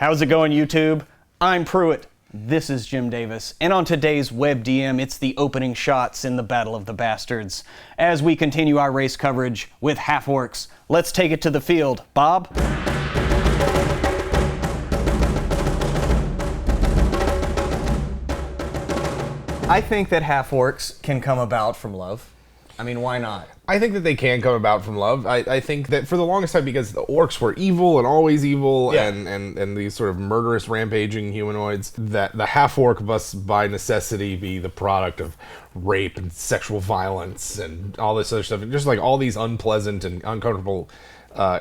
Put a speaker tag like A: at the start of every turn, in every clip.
A: How's it going, YouTube? I'm Pruitt. This is Jim Davis. And on today's WebDM, it's the opening shots in the Battle of the Bastards. As we continue our race coverage with Half-Orcs, let's take it to the field. Bob? I think that Half-Orcs can come about from love. I mean, why not?
B: I think that they can come about from love. I think that for the longest time, because the orcs were evil and always evil,
A: Yeah.
B: and these sort of murderous, rampaging humanoids, that the half-orc must by necessity be the product of rape and sexual violence and all this other stuff. Just like all these unpleasant and uncomfortable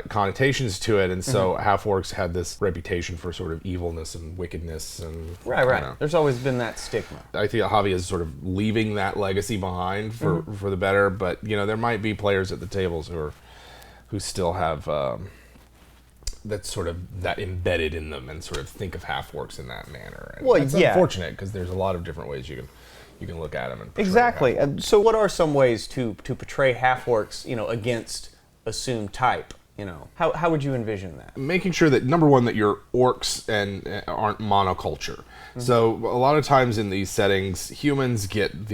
B: connotations to it, and so half-orcs had this reputation for sort of evilness and wickedness, and
A: Right. There's always been that stigma.
B: I think Javi is sort of leaving that legacy behind for the better, but you know there might be players at the tables who still have that sort of that embedded in them and sort of think of half-orcs in that manner. And
A: Well,
B: it's
A: yeah.
B: unfortunate because there's a lot of different ways you can look at them and portray
A: Exactly.
B: half-orcs.
A: So what are some ways to portray Half-Orcs, against assumed type? How would you envision that?
B: Making sure that, number one, that your orcs aren't monoculture. So a lot of times in these settings, humans get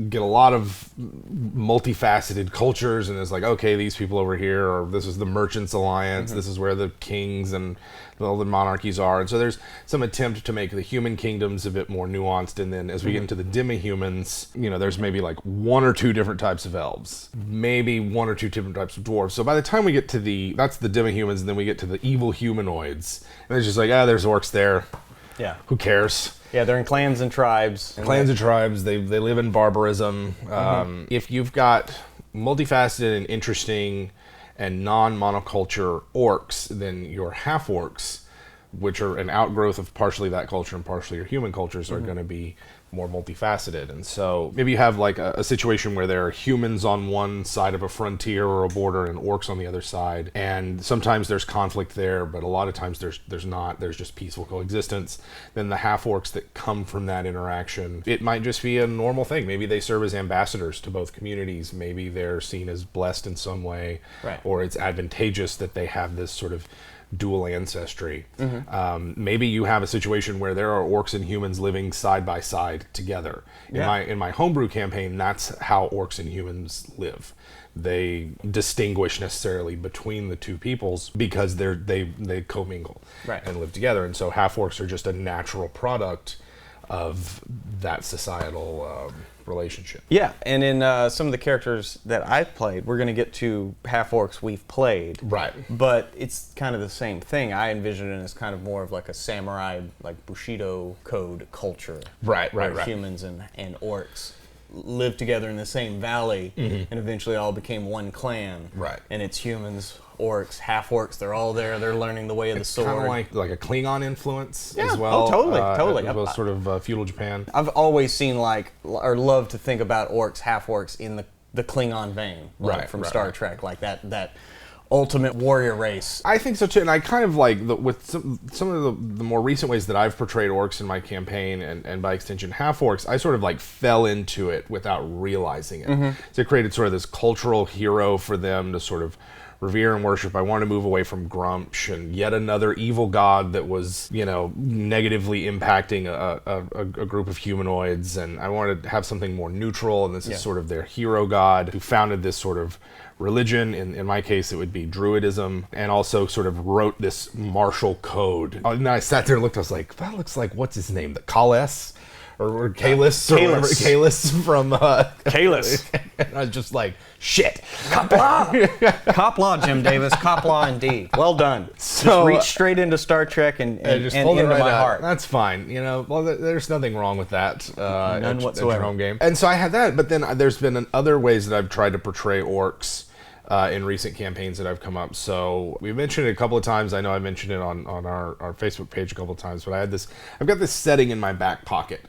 B: get a lot of multifaceted cultures, and it's like, okay, these people over here, or this is the Merchants Alliance, this is where the kings and all the monarchies are, and so there's some attempt to make the human kingdoms a bit more nuanced, and then as we get into the demi-humans, there's maybe like one or two different types of elves, maybe one or two different types of dwarves. So by the time we get to that's the demi-humans, and then we get to the evil humanoids, and it's just like, there's orcs there.
A: Yeah.
B: Who cares?
A: Yeah, they're in clans and tribes.
B: Clans and tribes, they live in barbarism. If you've got multifaceted and interesting and non-monoculture orcs, then your half-orcs, which are an outgrowth of partially that culture and partially your human cultures, are going to be more multifaceted. And so maybe you have like a situation where there are humans on one side of a frontier or a border and orcs on the other side, and sometimes there's conflict there, but a lot of times there's not. There's just peaceful coexistence. Then the half-orcs that come from that interaction, it might just be a normal thing. Maybe they serve as ambassadors to both communities. Maybe they're seen as blessed in some way,
A: Right.
B: or it's advantageous that they have this sort of dual ancestry. Maybe you have a situation where there are orcs and humans living side by side together. In my homebrew campaign, that's how orcs and humans live. They distinguish necessarily between the two peoples because they commingle and live together. And so half-orcs are just a natural product of that societal relationship.
A: Yeah, and in some of the characters that I've played, we're going to get to Half-Orcs we've played.
B: Right.
A: But it's kind of the same thing. I envision it as kind of more of like a samurai, like Bushido code culture.
B: Right.
A: Where humans and orcs lived together in the same valley and eventually all became one clan.
B: Right.
A: And it's humans, orcs, half-orcs, they're all there, they're learning the way of the sword.
B: Kind of like a Klingon influence as
A: Yeah.
B: well.
A: Oh, totally.
B: As well as sort of feudal Japan.
A: I've always seen or loved to think about orcs, half-orcs in the Klingon vein, from Star Trek, like that ultimate warrior race.
B: I think so too, and I kind of like with some of the more recent ways that I've portrayed orcs in my campaign, and by extension half-orcs, I sort of like fell into it without realizing it. So it created sort of this cultural hero for them to sort of revere and worship. I wanted to move away from Grumsh and yet another evil god that was, negatively impacting a group of humanoids, and I wanted to have something more neutral, and this is sort of their hero god who founded this sort of religion. In my case, it would be Druidism, and also sort of wrote this martial code. And I sat there and looked, I was like, that looks like, what's his name? The Kales? Or Kalis, or whatever. Kalis from...
A: Kalis.
B: I was just like, shit.
A: Copla! Copla, Jim Davis. Copla indeed. Well done.
B: So,
A: just reach straight into Star Trek and
B: just pulled it
A: into
B: right
A: my
B: out.
A: heart.
B: That's fine. There's nothing wrong with that.
A: None whatsoever.
B: At your home game. And so I had that, but then there's been other ways that I've tried to portray orcs in recent campaigns that I've come up. So we mentioned it a couple of times. I know I mentioned it on our Facebook page a couple of times, but I've got this setting in my back pocket.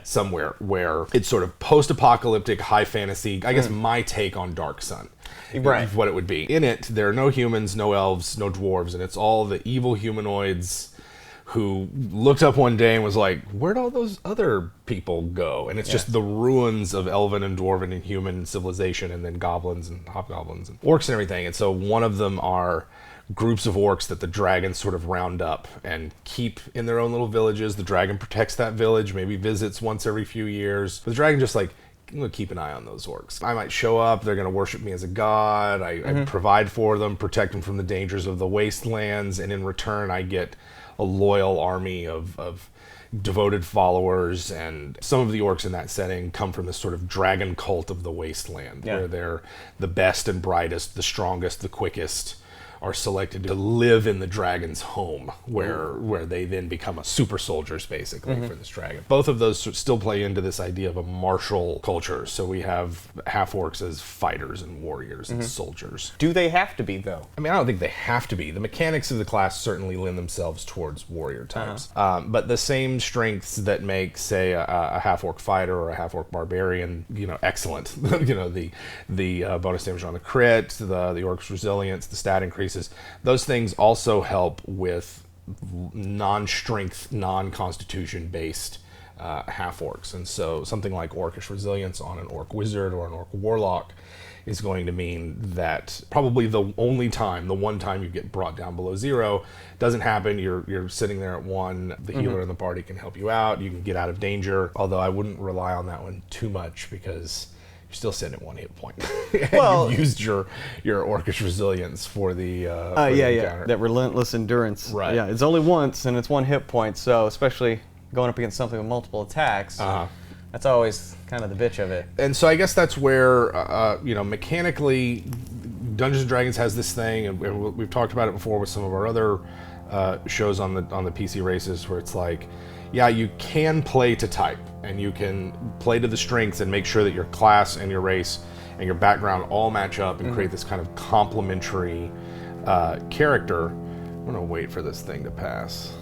B: Somewhere where it's sort of post-apocalyptic, high fantasy, I guess my take on Dark Sun.
A: Right.
B: Is what it would be. In it, there are no humans, no elves, no dwarves, and it's all the evil humanoids who looked up one day and was like, where'd all those other people go? And it's just the ruins of elven and dwarven and human civilization, and then goblins and hobgoblins and orcs and everything. And so one of them are groups of orcs that the dragons sort of round up and keep in their own little villages. The dragon protects that village, maybe visits once every few years. But the dragon just like, I'm going to keep an eye on those orcs. I might show up, they're going to worship me as a god, I provide for them, protect them from the dangers of the wastelands, and in return I get a loyal army of devoted followers. And some of the orcs in that setting come from this sort of dragon cult of the wasteland, where they're the best and brightest, the strongest, the quickest, are selected to live in the dragon's home, where they then become a super soldiers, basically, for this dragon. Both of those still play into this idea of a martial culture. So we have half-orcs as fighters and warriors and soldiers.
A: Do they have to be, though?
B: I mean, I don't think they have to be. The mechanics of the class certainly lend themselves towards warrior types. But the same strengths that make, say, a half-orc fighter or a half-orc barbarian, excellent. The bonus damage on the crit, the orc's resilience, the stat increase, those things also help with non-strength, non-constitution based half-orcs. And so something like orcish resilience on an orc wizard or an orc warlock is going to mean that probably the one time you get brought down below 0 doesn't happen. You're sitting there at 1. The healer in the party can help you out. You can get out of danger. Although I wouldn't rely on that one too much, because you're still sitting at 1 hit point. Well, you've used your orcish resilience for the encounter.
A: That relentless endurance.
B: Right.
A: Yeah, it's only once and it's 1 hit point. So especially going up against something with multiple attacks, that's always kind of the bitch of it.
B: And so I guess that's where mechanically, Dungeons and Dragons has this thing, and we've talked about it before with some of our other shows on the PC races, where it's like, yeah, you can play to type, and you can play to the strengths and make sure that your class and your race and your background all match up and create this kind of complementary character. I'm gonna wait for this thing to pass.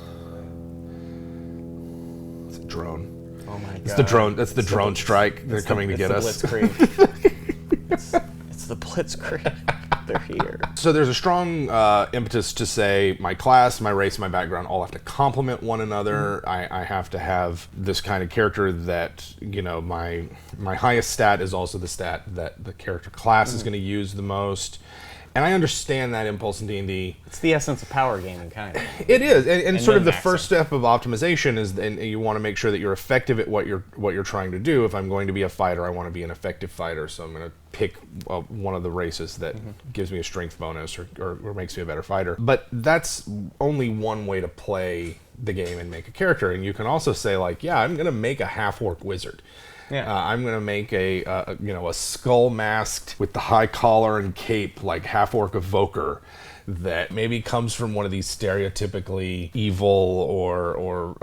B: It's a drone.
A: Oh my god.
B: It's the drone. That's the drone strike. They're coming to get us.
A: It's the Blitzkrieg. They're here.
B: So there's a strong impetus to say my class, my race, my background all have to complement one another. I have to have this kind of character that, my highest stat is also the stat that the character class is going to use the most. And I understand that impulse in D&D.
A: It's the essence of power gaming, kind of.
B: It is, and sort of the first step of optimization is, and you want to make sure that you're effective at what you're trying to do. If I'm going to be a fighter, I want to be an effective fighter, so I'm going to pick one of the races that gives me a strength bonus or makes me a better fighter. But that's only one way to play the game and make a character. And you can also say, like, yeah, I'm going to make a half-orc wizard. Yeah. I'm going to make a skull masked with the high collar and cape, like half-orc evoker, that maybe comes from one of these stereotypically evil or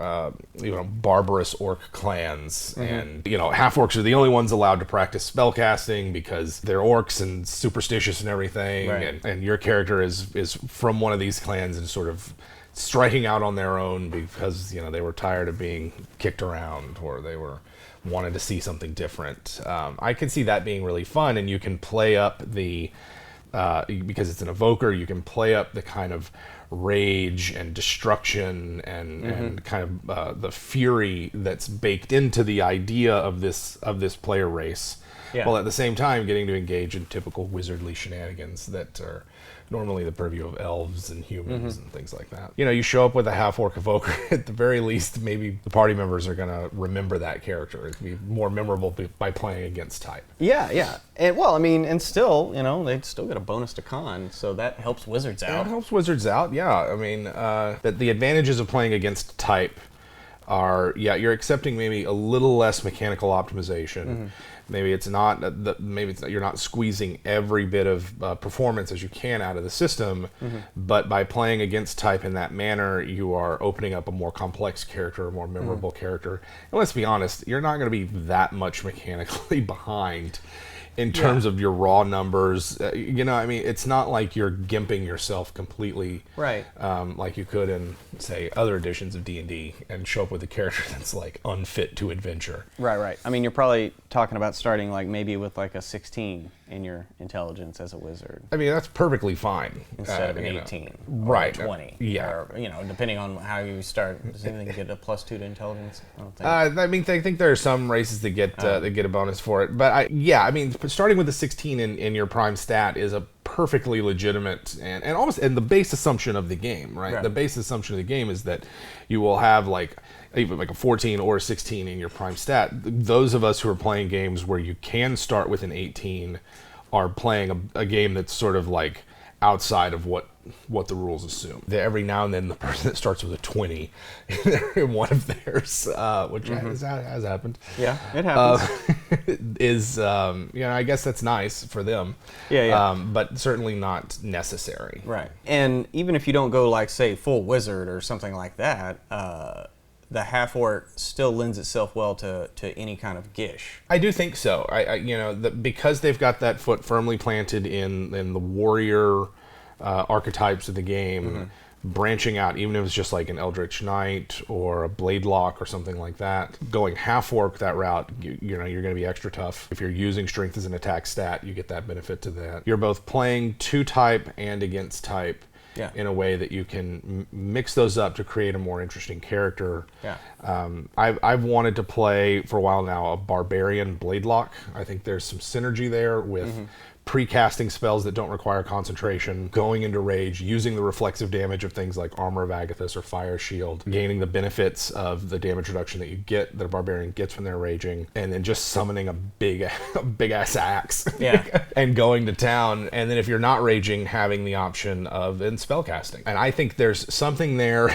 B: barbarous orc clans. And half-orcs are the only ones allowed to practice spellcasting because they're orcs and superstitious and everything. Right. And your character is from one of these clans and sort of striking out on their own because they were tired of being kicked around, or they wanted to see something different. I can see that being really fun, and you can play up the because it's an evoker, you can play up the kind of rage and destruction and kind of the fury that's baked into the idea of this player race, while at the same time getting to engage in typical wizardly shenanigans that are normally the purview of elves and humans and things like that. You show up with a half-orc evoker, at the very least, maybe the party members are going to remember that character. It'd be more memorable by playing against type.
A: Yeah. And still, they'd still get a bonus to con, so that helps wizards out.
B: That helps wizards out, yeah. I mean, that the advantages of playing against type are, you're accepting maybe a little less mechanical optimization. Maybe it's not you're not squeezing every bit of performance as you can out of the system, but by playing against type in that manner, you are opening up a more complex character, a more memorable character. And let's be honest, you're not going to be that much mechanically behind in terms of your raw numbers. It's not like you're gimping yourself completely,
A: right?
B: Like you could in, say, other editions of D&D, and show up with a character that's like unfit to adventure.
A: Right. I mean, you're probably talking about starting maybe with a 16 in your intelligence as a wizard.
B: I mean, that's perfectly fine.
A: Instead of an 18.
B: Right.
A: Or 20. Or, depending on how you start. Does anything get a +2 to intelligence? I don't think.
B: I think there are some races that get a bonus for it. But starting with a 16 in your prime stat is a perfectly legitimate and almost the base assumption of the game, right? The base assumption of the game is that you will have like even like a 14 or a 16 in your prime stat. Those of us who are playing games where you can start with an 18 are playing a game that's sort of like outside of what the rules assume. Every now and then the person that starts with a 20 in one of theirs, which has happened.
A: Yeah, it happens.
B: Is I guess that's nice for them. But certainly not necessary.
A: Right. And even if you don't go like say full wizard or something like that, the half-orc still lends itself well to any kind of gish.
B: I do think so. Because they've got that foot firmly planted in the warrior archetypes of the game, branching out, even if it's just like an Eldritch Knight or a Bladelock or something like that, going half-orc that route, you're going to be extra tough. If you're using strength as an attack stat, you get that benefit to that. You're both playing to type and against type. In a way that you can mix those up to create a more interesting character. I've wanted to play for a while now a barbarian Bladelock. I think there's some synergy there with pre-casting spells that don't require concentration, going into rage, using the reflexive damage of things like Armor of Agathis or Fire Shield, gaining the benefits of the damage reduction that a barbarian gets when they're raging, and then just summoning a big ass axe and going to town. And then if you're not raging, having the option of spellcasting. And I think there's something there.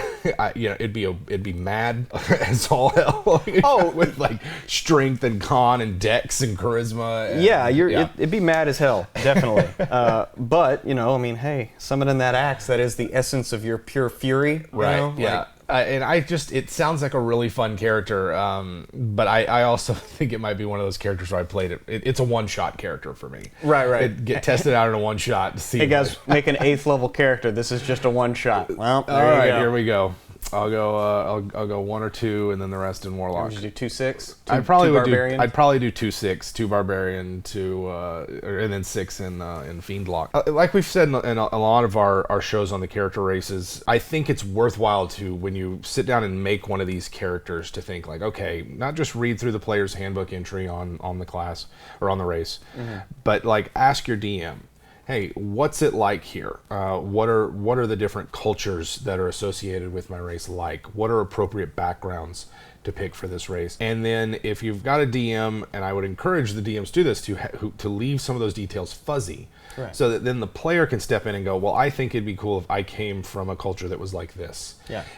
B: It'd be mad as all hell. With like strength and con and dex and charisma.
A: It'd be mad as hell. Definitely. But, hey, summoning that axe, that is the essence of your pure fury.
B: Right, it sounds like a really fun character, but I also think it might be one of those characters where I played it. It's a one-shot character for me.
A: Right.
B: Get tested out in a one-shot to see.
A: Hey, guys, make an 8th level character. This is just a one-shot. Well,
B: all right, here we go. I'll go 1 or 2, and then the rest in Warlock.
A: Would you do 2/6?
B: I'd probably do 2/6, 2 Barbarian, 2, and then 6 in Fiendlock. Like we've said in a lot of our shows on the character races, I think it's worthwhile to, when you sit down and make one of these characters, to think like, okay, not just read through the player's handbook entry on the class or on the race, but like ask your DM. Hey, what's it like here? What are the different cultures that are associated with my race like? What are appropriate backgrounds to pick for this race? And then if you've got a DM, and I would encourage the DMs to do this, to leave some of those details fuzzy, so that then the player can step in and go, well, I think it'd be cool if I came from a culture that was like this.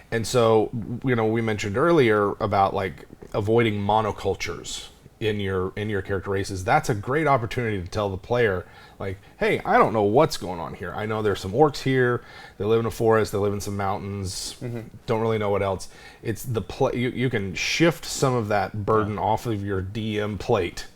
B: And so, we mentioned earlier about like avoiding monocultures in your character races. That's a great opportunity to tell the player, like, hey, I don't know what's going on here. I know there's some orcs here. They live in a forest. They live in some mountains. Don't really know what else. It's you can shift some of that burden off of your DM plate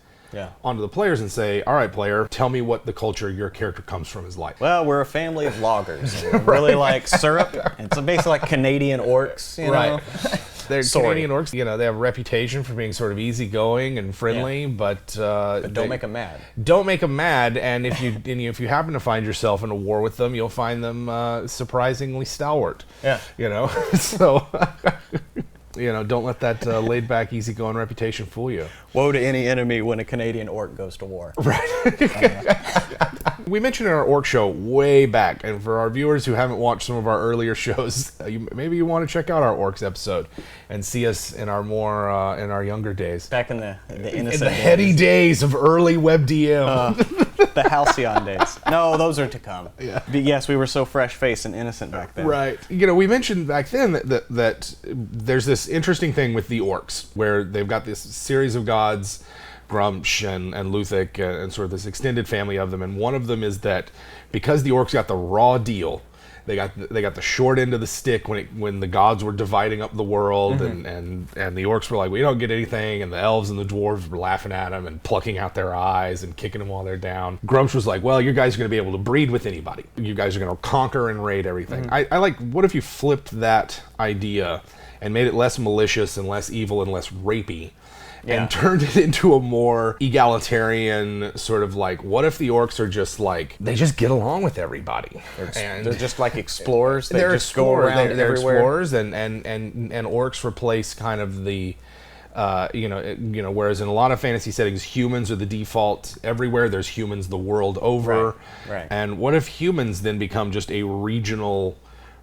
B: onto the players and say, all right, player, tell me what the culture your character comes from is like.
A: Well, we're a family of loggers. And we really like syrup. It's basically like Canadian orcs, you know?
B: They're Canadian orcs. They have a reputation for being sort of easygoing and friendly, but
A: don't make them mad.
B: Don't make them mad, and if you happen to find yourself in a war with them, you'll find them surprisingly stalwart. So. Don't let that laid-back, easygoing reputation fool you.
A: Woe to any enemy when a Canadian orc goes to war.
B: We mentioned in our Orc Show way back, and for our viewers who haven't watched some of our earlier shows, maybe you want to check out our Orcs episode and see us in our in our younger days.
A: Back in the innocent
B: in the heady days of early WebDM.
A: The halcyon days. No, those are to come. But yes, we were so fresh-faced and innocent back then.
B: Right. We mentioned back then that there's this interesting thing with the orcs, where they've got this series of gods, Grumsh and Luthik, and sort of this extended family of them, and one of them is that because the orcs got the raw deal, they got the short end of the stick when the gods were dividing up the world, and the orcs were like, we don't get anything, and the elves and the dwarves were laughing at them and plucking out their eyes and kicking them while they're down. Grumsh was like, well, you guys are going to be able to breed with anybody. You guys are going to conquer and raid everything. I like, what if you flipped that idea and made it less malicious and less evil and less rapey? And turned it into a more egalitarian sort of like, what if the orcs are just like, they just get along with everybody?
A: They're just like explorers.
B: They're
A: just go around
B: they're
A: everywhere.
B: Explorers, and orcs replace kind of the Whereas in a lot of fantasy settings, humans are the default everywhere. There's humans the world over.
A: Right.
B: And what if humans then become just a regional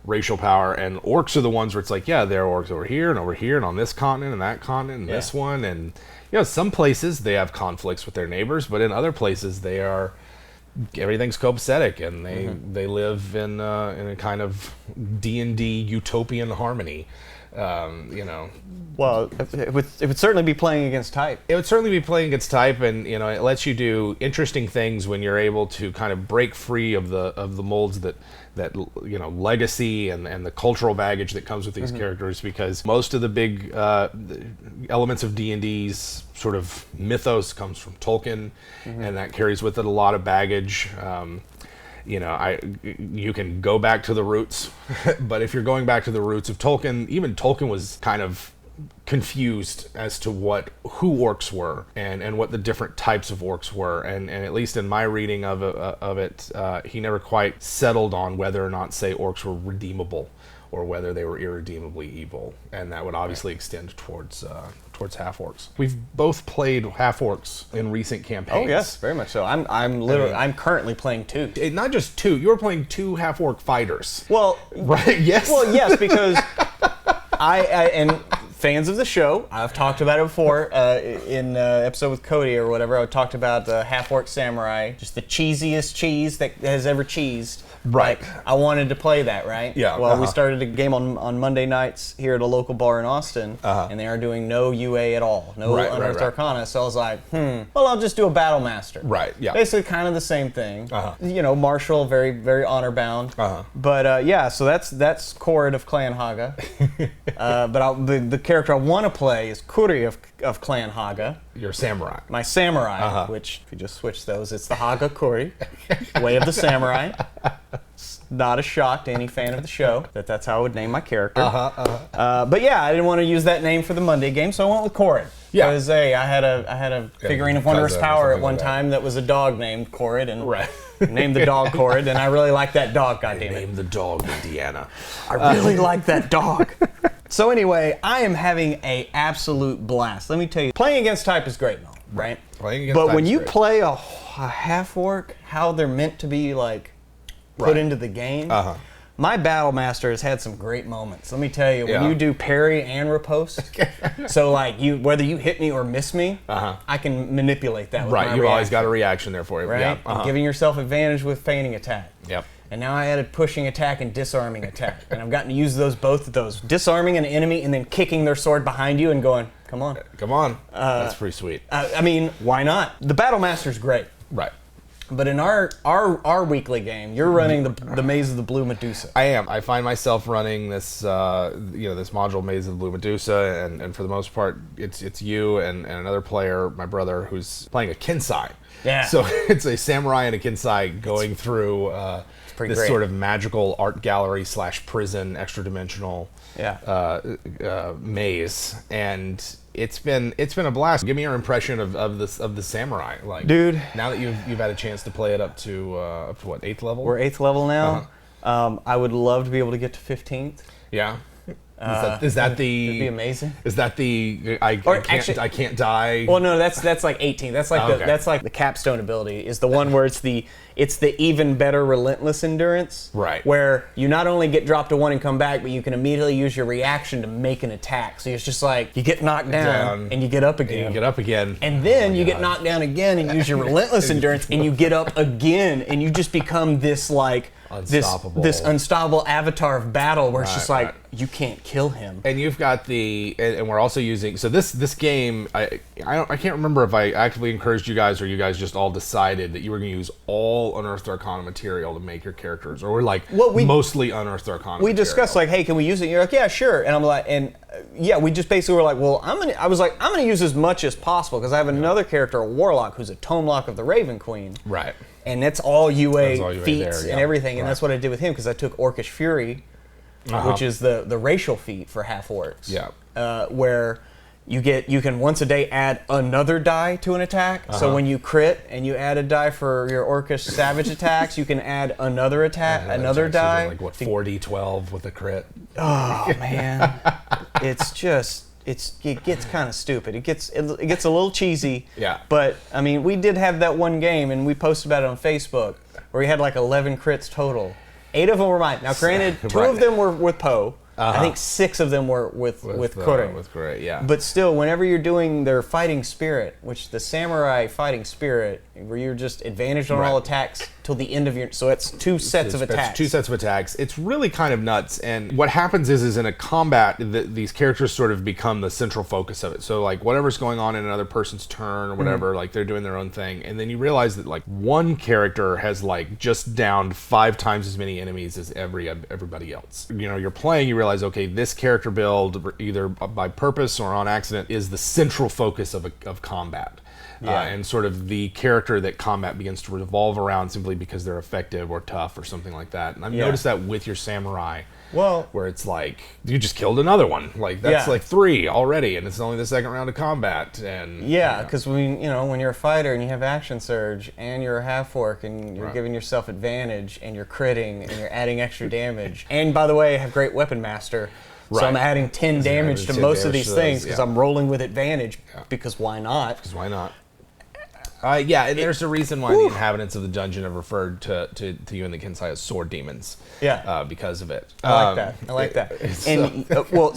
B: racial power, and orcs are the ones where it's like, yeah, there are orcs over here and on this continent and that continent and this one, and some places they have conflicts with their neighbors, but in other places everything's copacetic, and they live in a kind of D&D utopian harmony.
A: Well, it would certainly be playing against type.
B: It would certainly be playing against type, and it lets you do interesting things when you're able to kind of break free of the molds that legacy and the cultural baggage that comes with these characters, because most of the big elements of D&D's sort of mythos comes from Tolkien, and that carries with it a lot of baggage. You can go back to the roots, but if you're going back to the roots of Tolkien, even Tolkien was kind of confused as to who orcs were and what the different types of orcs were, and at least in my reading of it, he never quite settled on whether or not, say, orcs were redeemable or whether they were irredeemably evil, and that would obviously extend towards half-orcs. We've both played half-orcs in recent campaigns.
A: Oh yes, very much so. I'm currently playing 2.
B: Not just 2. You were playing 2 half-orc fighters.
A: Well,
B: right? Yes.
A: Well, yes, because I and fans of the show, I've talked about it before in episode with Cody or whatever. I talked about the HalfOrcs Samurai, just the cheesiest cheese that has ever cheesed.
B: Right.
A: Like, I wanted to play that, right?
B: Yeah.
A: Well, we started a game on Monday nights here at a local bar in Austin, and they are doing no UA at all, no Unearthed Arcana. So I was like, well, I'll just do a Battle Master.
B: Right. Yeah.
A: Basically, kind of the same thing. Martial, very, very honor bound. But so that's Korrid of Clan Haga. But the character I want to play is Kuri of Clan Haga.
B: Your samurai.
A: My samurai, which if you just switch those, it's the Haga Kuri, Way of the Samurai. It's not a shock to any fan of the show that's how I would name my character. But yeah, I didn't want to use that name for the Monday game, so I went with Korrid.
B: Yeah.
A: Because I had a figurine of Wondrous Power at one time that was a dog named Korrid, and named the dog Korrid, and I really like that dog, goddammit.
B: Named the dog Indiana.
A: I really like that dog. So anyway, I am having an absolute blast. Let me tell you, playing against type is great and all, right?
B: Playing against
A: but
B: type
A: when
B: is
A: you
B: great.
A: play a half-orc, how they're meant to be like put into the game, my Battle Master has had some great moments. Let me tell you, when you do parry and riposte, so like whether you hit me or miss me, I can manipulate that with my
B: Right, you've always got a reaction there for you.
A: right?
B: Yeah.
A: And giving yourself advantage with feigning attack.
B: Yep.
A: And now I added pushing attack and disarming attack. And I've gotten to use both of those. Disarming an enemy and then kicking their sword behind you and going, come on.
B: Come on. That's pretty sweet.
A: I mean, why not? The Battle Master's great.
B: Right.
A: But in our weekly game, you're running the Maze of the Blue Medusa.
B: I am. I find myself running this this module Maze of the Blue Medusa, and for the most part, it's you and another player, my brother, who's playing a Kinsai.
A: Yeah.
B: So it's a samurai and a Kinsai going through this
A: great.
B: sort of magical art gallery / prison, extra dimensional maze, and it's been a blast. Give me your impression of the samurai, like,
A: dude.
B: Now that you've had a chance to play it up to what, 8th level?
A: We're 8th level now. I would love to be able to get to 15th.
B: Yeah. Is that the?
A: It'd be amazing.
B: Is that the? I can't die.
A: Well, no, that's like 18. That's like that's like the Capstone Ability is the one where it's the even better relentless endurance.
B: Right.
A: Where you not only get dropped to 1 and come back, but you can immediately use your reaction to make an attack. So it's just like you get knocked down and you get up again.
B: And you get up again.
A: And then you get knocked down again and use your relentless endurance and you get up again and you just become this like this unstoppable avatar of battle where it's just like you can't kill him.
B: And you've got and we're also using this game. I can't remember if I actively encouraged you guys or you guys just all decided that you were going to use all Unearthed Arcana material to make your characters, or we're like mostly Unearthed Arcana.
A: We discussed like, hey, can we use it? And you're like, yeah, sure. And I'm like, we just basically were like, well, I'm gonna use as much as possible because I have another character, a warlock, who's a tome lock of the Raven Queen.
B: Right.
A: And that's all UA feats
B: there,
A: and everything, and that's what I did with him because I took Orcish Fury, which is the racial feat for half-orcs.
B: Yeah.
A: Where you can once a day add another die to an attack. So when you crit and you add a die for your Orcish Savage attacks, you can add another attack, another die.
B: Like what, 4d12 with a crit?
A: Oh man, it's just it gets kind of stupid. It gets a little cheesy.
B: Yeah.
A: But I mean, we did have that one game, and we posted about it on Facebook, where we had like 11 crits total. 8 of them were mine. Now, granted, 2 of them were with Poe. I think 6 of them were with Kore.
B: With Kore, yeah.
A: But still, whenever you're doing their fighting spirit, which the samurai fighting spirit, where you're just advantaged on all attacks till the end of your... So it's 2 sets of attacks.
B: It's 2 sets of attacks. It's really kind of nuts. And what happens is in a combat, these characters sort of become the central focus of it. So, like, whatever's going on in another person's turn or whatever, like, they're doing their own thing. And then you realize that, like, one character has, like, just downed 5 times as many enemies as everybody else. You know, you're playing, you realize, okay, this character build, either by purpose or on accident, is the central focus of combat. And sort of the character that combat begins to revolve around simply because they're effective or tough or something like that. And I've noticed that with your samurai.
A: Well,
B: where it's like, you just killed another one. Like, that's like 3 already, and it's only the second round of combat. And
A: because when you're a fighter and you have action surge and you're a half-orc and you're giving yourself advantage and you're critting and you're adding extra damage. And by the way, I have great weapon master. So I'm adding 10 damage to most of these things because I'm rolling with advantage because why not?
B: Because why not? And there's a reason why the inhabitants of the dungeon have referred to you and the Kinsai as sword demons. Because of it.
A: I like that. And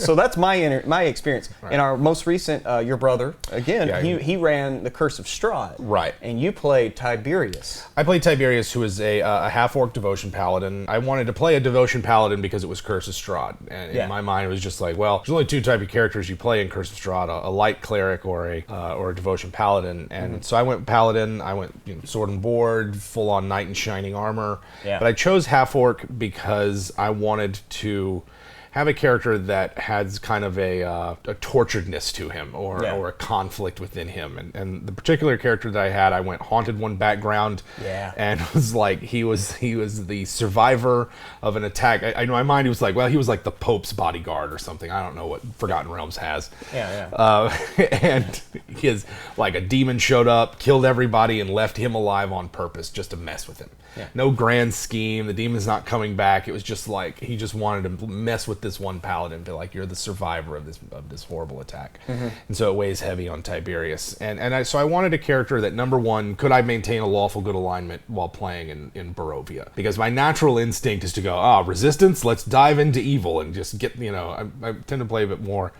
A: so that's my experience. In our most recent, your brother, again, he ran the Curse of Strahd.
B: Right.
A: And you played Tiberius.
B: I played Tiberius, who is a half-orc devotion paladin. I wanted to play a devotion paladin because it was Curse of Strahd. And in my mind, it was just like, well, there's only 2 types of characters you play in Curse of Strahd, a light cleric or a devotion paladin. And so I went paladin. I went sword and board, full-on knight in shining armor. But I chose half-orc because I wanted to have a character that has kind of a torturedness to him or a conflict within him. And the particular character that I had, I went Haunted One background and was like, he was the survivor of an attack. I know in my mind he was like, well, he was like the Pope's bodyguard or something. I don't know what Forgotten Realms has. And his, like, a demon showed up, killed everybody, and left him alive on purpose just to mess with him. No grand scheme. The demon's not coming back. It was just like he just wanted to mess with this one paladin, be like, you're the survivor of this horrible attack. And so it weighs heavy on Tiberius. So I wanted a character that, number one, could I maintain a lawful good alignment while playing in Barovia? Because my natural instinct is to go, resistance, let's dive into evil and just get, I tend to play a bit more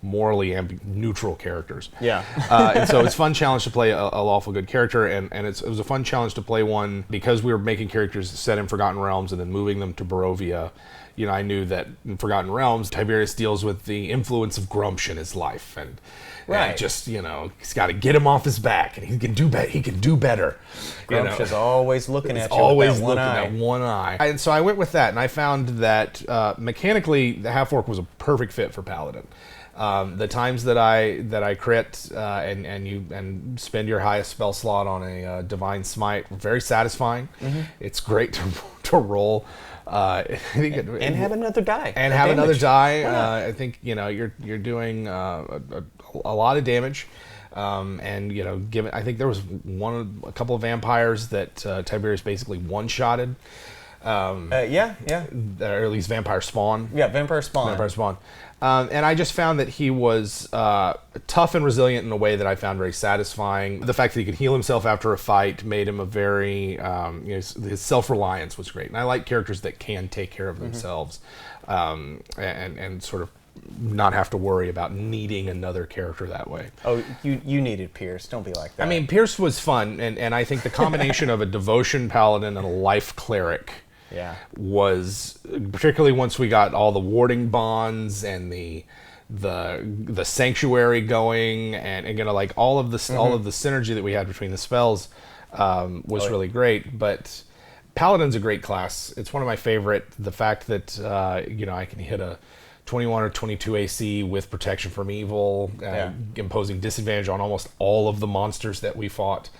B: morally neutral characters. And so it's a fun challenge to play a lawful good character, and it was a fun challenge to play one because we were making characters set in Forgotten Realms and then moving them to Barovia. I knew that in Forgotten Realms, Tiberius deals with the influence of Grumpsh in his life, and just he's got to get him off his back, and he can do better.
A: Grumpsh is always looking at you.
B: Always
A: with that
B: looking at one eye. And so I went with that, and I found that mechanically, the half-orc was a perfect fit for Paladin. The times that I crit and spend your highest spell slot on a divine smite were very satisfying. It's great to roll.
A: And have another die.
B: And have another die. I think you're doing a lot of damage. Given I think there was a couple of vampires that Tiberius basically one-shotted.
A: Or
B: at least vampire spawn.
A: Vampire spawn.
B: And I just found that he was tough and resilient in a way that I found very satisfying. The fact that he could heal himself after a fight made him a very, his self-reliance was great. And I like characters that can take care of themselves and sort of not have to worry about needing another character that way.
A: Oh, you needed Pierce. Don't be like that.
B: I mean, Pierce was fun, and I think the combination of a devotion paladin and a life cleric was, particularly once we got all the warding bonds and the sanctuary going, and again, like all of the synergy that we had between the spells was really great. But Paladin's a great class. It's one of my favorite. The fact that I can hit a 21 or 22 AC with protection from evil, imposing disadvantage on almost all of the monsters that we fought.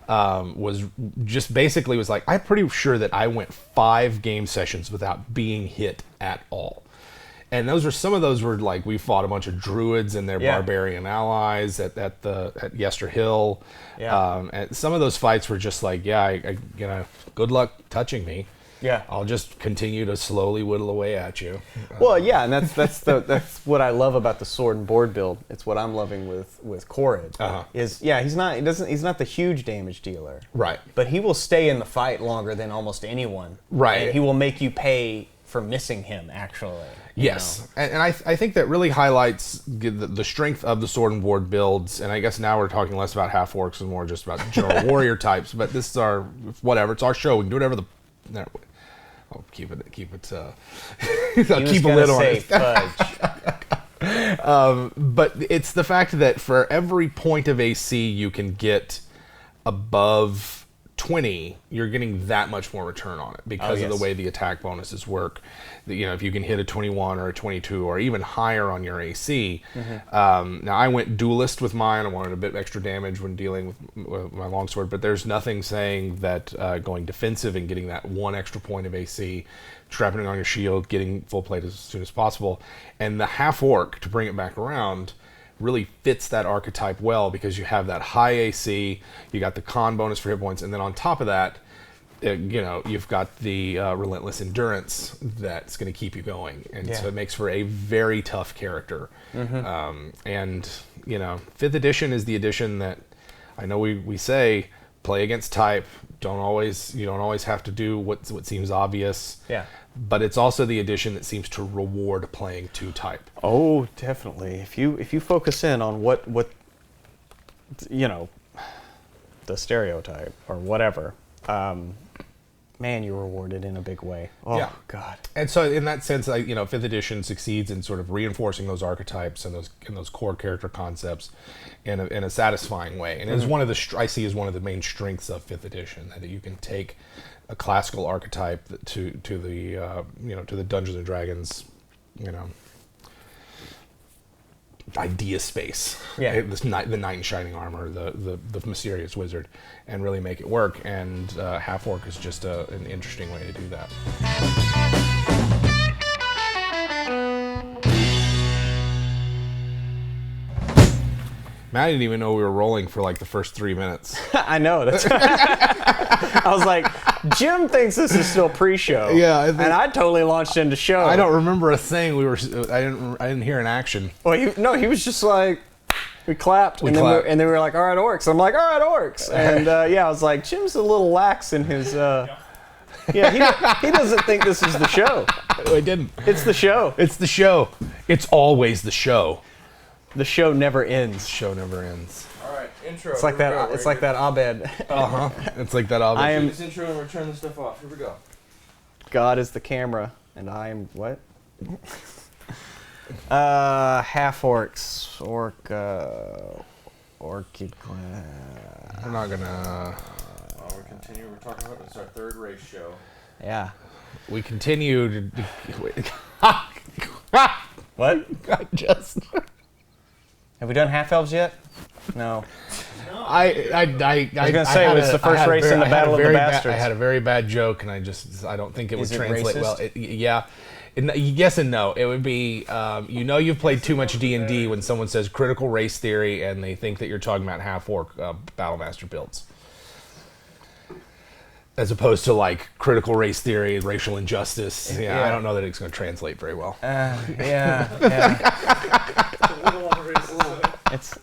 B: Was just basically was like, I'm pretty sure that I went 5 game sessions without being hit at all. And some of those were like, we fought a bunch of druids and their barbarian allies at Yester Hill. And some of those fights were just like, good luck touching me.
A: Yeah.
B: I'll just continue to slowly whittle away at you.
A: Well, yeah, and that's what I love about the sword and board build. It's what I'm loving with Korrid. He's not the huge damage dealer.
B: Right.
A: But he will stay in the fight longer than almost anyone.
B: Right.
A: And he will make you pay for missing him, actually.
B: Yes, and I think that really highlights the strength of the sword and board builds, and I guess now we're talking less about half-orcs and more just about general warrior types, but this is our, whatever, it's our show, we can do whatever I'll keep it, I'll keep a lid on it. But it's the fact that for every point of AC you can get above 20, you're getting that much more return on it because of the way the attack bonuses work. If you can hit a 21 or a 22 or even higher on your AC. Now I went duelist with mine. I wanted a bit extra damage when dealing with my longsword, but there's nothing saying that going defensive and getting that one extra point of AC, strapping it on your shield, getting full plate as soon as possible, and the half-orc, to bring it back around, really fits that archetype well because you have that high AC, you got the con bonus for hit points, and then on top of that, you've got the relentless endurance that's going to keep you going, and so it makes for a very tough character. And 5th edition is the edition that I know we say play against type. You don't always have to do what seems obvious. Yeah. But it's also the edition that seems to reward playing to type. Oh,
A: definitely. If you focus in on what the stereotype or whatever, man, you're rewarded in a big way. Oh, yeah. God.
B: And so in that sense, 5th edition succeeds in sort of reinforcing those archetypes and those core character concepts in a satisfying way. And it's one of the I see as one of the main strengths of 5th edition, that you can take a classical archetype to the Dungeons and Dragons, idea space. Yeah. The knight in shining armor, the mysterious wizard, and really make it work. And half-orc is just an interesting way to do that. Matt didn't even know we were rolling for like the first 3 minutes.
A: I know. That's I was like, Jim thinks this is still pre-show.
B: Yeah,
A: and I totally launched into show.
B: I don't remember a thing. I didn't hear an action.
A: Well, he was just like, we clapped, and then we were like, all right, orcs. I'm like, all right, orcs, and I was like, Jim's a little lax in his. He doesn't think this is the show.
B: I didn't.
A: It's the show.
B: It's the show. It's always the show.
A: The show never ends.
B: The show never ends.
C: All right, intro.
A: It's like that. It's like that Abed.
B: It's like that Abed.
C: I am this intro and we're turning this stuff off. Here we go.
A: God is the camera, and I am what? Half-orcs, orchid clan.
B: I'm not gonna.
C: We're continuing. We're talking about it's our 3rd race show.
A: Yeah.
B: We continue to.
A: What?
B: I just.
A: Have we done half-elves yet? No.
B: I was
A: gonna say it was the first race in the Battle of the Bastards.
B: I had a very bad joke, and I don't think it would translate well. Yes and no. It would be you've played too much D&D when someone says critical race theory and they think that you're talking about half-orc Battlemaster builds, as opposed to like critical race theory, racial injustice. I don't know that it's going to translate very well.
A: It's